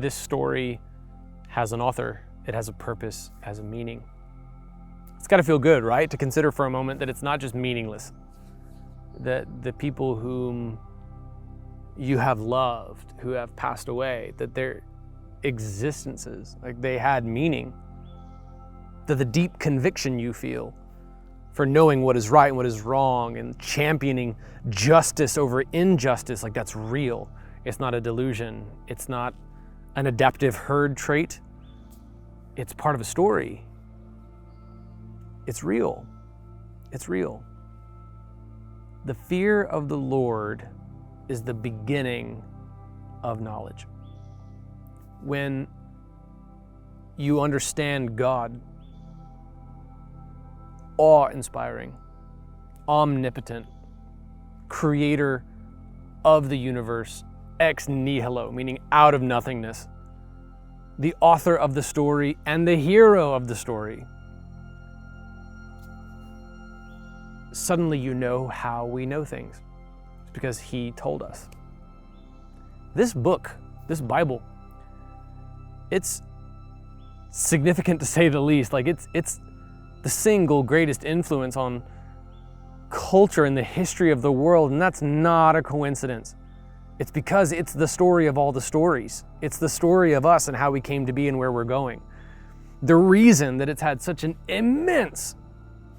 this story has an author, it has a purpose, it has a meaning. It's got to feel good, right? To consider for a moment that it's not just meaningless. That the people whom you have loved, who have passed away, that their existences, like they had meaning. That the deep conviction you feel for knowing what is right and what is wrong and championing justice over injustice, like that's real. It's not a delusion. It's not an adaptive herd trait. It's part of a story. It's real. It's real. The fear of the Lord is the beginning of knowledge. When you understand God, awe-inspiring, omnipotent, creator of the universe, ex nihilo, meaning out of nothingness, the author of the story and the hero of the story, suddenly you know how we know things. It's because he told us. This book, this Bible, it's significant to say the least. Like it's the single greatest influence on culture in the history of the world, and that's not a coincidence. It's because it's the story of all the stories. It's the story of us and how we came to be and where we're going. The reason that it's had such an immense,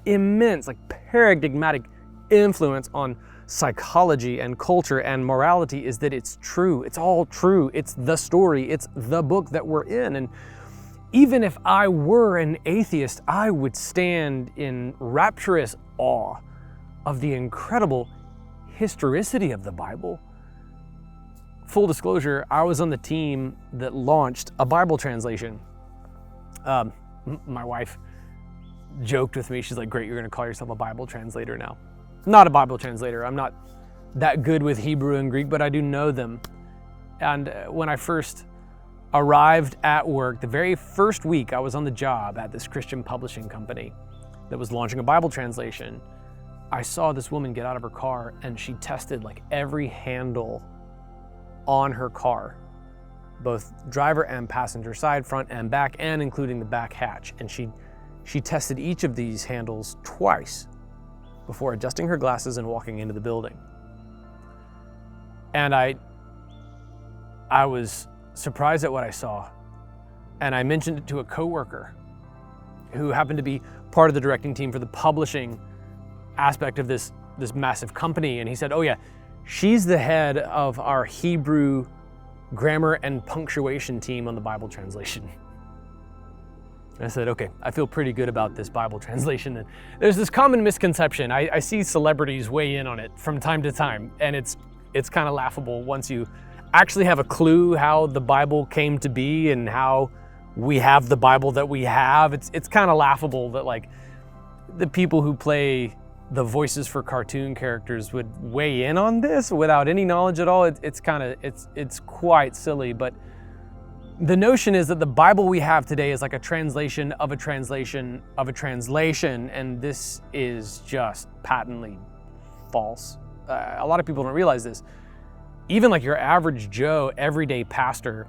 like paradigmatic influence on psychology and culture and morality is that it's true. It's all true. It's the story. It's the book that we're in. And even if I were an atheist, I would stand in rapturous awe of the incredible historicity of the Bible. Full disclosure, I was on the team that launched a Bible translation. My wife joked with me. She's like, great, you're going to call yourself a Bible translator now. Not a Bible translator. I'm not that good with Hebrew and Greek, but I do know them. And when I first arrived at work, the very first week I was on the job at this Christian publishing company that was launching a Bible translation, I saw this woman get out of her car and she tested like every handle on her car, both driver and passenger side, front and back, and including the back hatch. And she tested each of these handles twice before adjusting her glasses and walking into the building. And I was surprised at what I saw. And I mentioned it to a coworker who happened to be part of the directing team for the publishing aspect of this massive company. And he said, oh yeah, she's the head of our Hebrew grammar and punctuation team on the Bible translation. I said, okay, I feel pretty good about this Bible translation. And there's this common misconception. I see celebrities weigh in on it from time to time, and it's kind of laughable once you actually have a clue how the Bible came to be and how we have the Bible that we have. It's kind of laughable that like the people who play the voices for cartoon characters would weigh in on this without any knowledge at all. It's quite silly, but the notion is that the Bible we have today is like a translation of a translation of a translation, and this is just patently false. A lot of people don't realize this. Even like your average Joe, everyday pastor,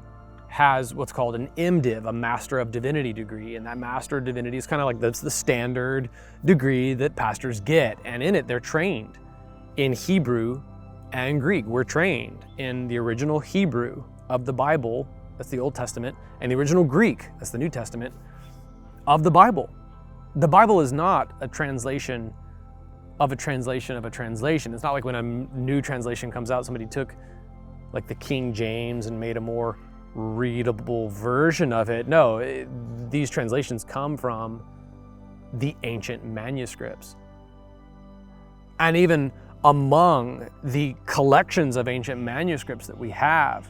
has what's called an MDiv, a Master of Divinity degree, and that Master of Divinity is kind of like that's the standard degree that pastors get, and in it they're trained in Hebrew and Greek. We're trained in the original Hebrew of the Bible, that's the Old Testament, and the original Greek, that's the New Testament, of the Bible. The Bible is not a translation of a translation of a translation. It's not like when a new translation comes out, somebody took like the King James and made a more readable version of it. No, these translations come from the ancient manuscripts. And even among the collections of ancient manuscripts that we have,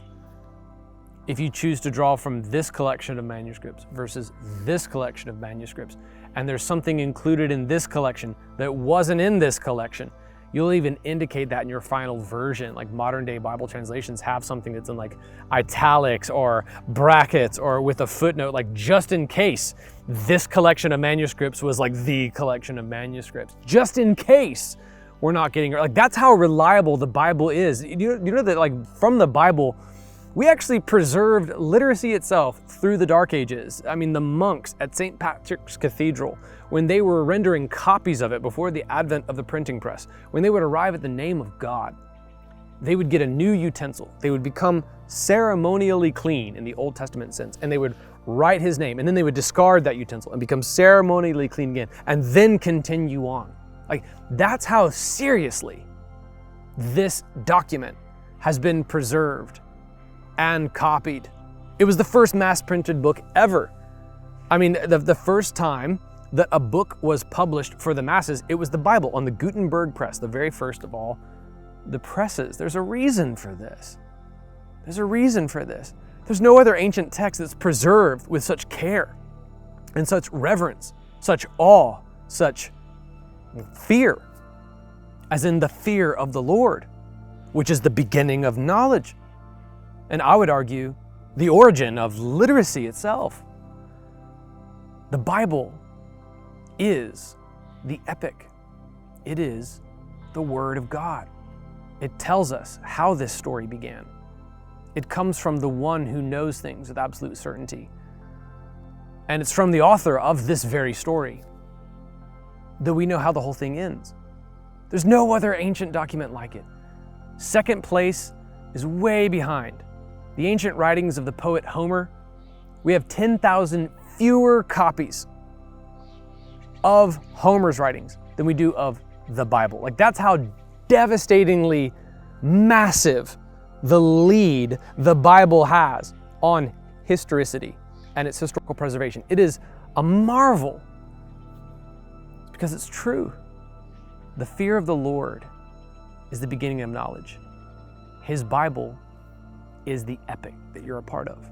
if you choose to draw from this collection of manuscripts versus this collection of manuscripts, and there's something included in this collection that wasn't in this collection, you'll even indicate that in your final version. Like modern day Bible translations have something that's in like italics or brackets or with a footnote, like just in case this collection of manuscripts was like the collection of manuscripts, just in case we're not getting, like that's how reliable the Bible is. You know that like from the Bible, We actually preserved literacy itself through the Dark Ages. I mean, the monks at St. Patrick's Cathedral, when they were rendering copies of it before the advent of the printing press, when they would arrive at the name of God, they would get a new utensil. They would become ceremonially clean in the Old Testament sense, and they would write his name, and then they would discard that utensil and become ceremonially clean again, and then continue on. Like, that's how seriously this document has been preserved and copied. It was the first mass printed book ever. I mean, the first time that a book was published for the masses, it was the Bible on the Gutenberg press, the very first of all the presses. There's a reason for this. There's a reason for this. There's no other ancient text that's preserved with such care and such reverence, such awe, such fear, as in the fear of the Lord, which is the beginning of knowledge. And I would argue the origin of literacy itself. The Bible is the epic. It is the Word of God. It tells us how this story began. It comes from the one who knows things with absolute certainty. And it's from the author of this very story that we know how the whole thing ends. There's no other ancient document like it. Second place is way behind the ancient writings of the poet Homer. We have 10,000 fewer copies of Homer's writings than we do of the Bible. Like, that's how devastatingly massive the lead the Bible has on historicity and its historical preservation. It is a marvel because it's true. The fear of the Lord is the beginning of knowledge. His Bible is the epic that you're a part of.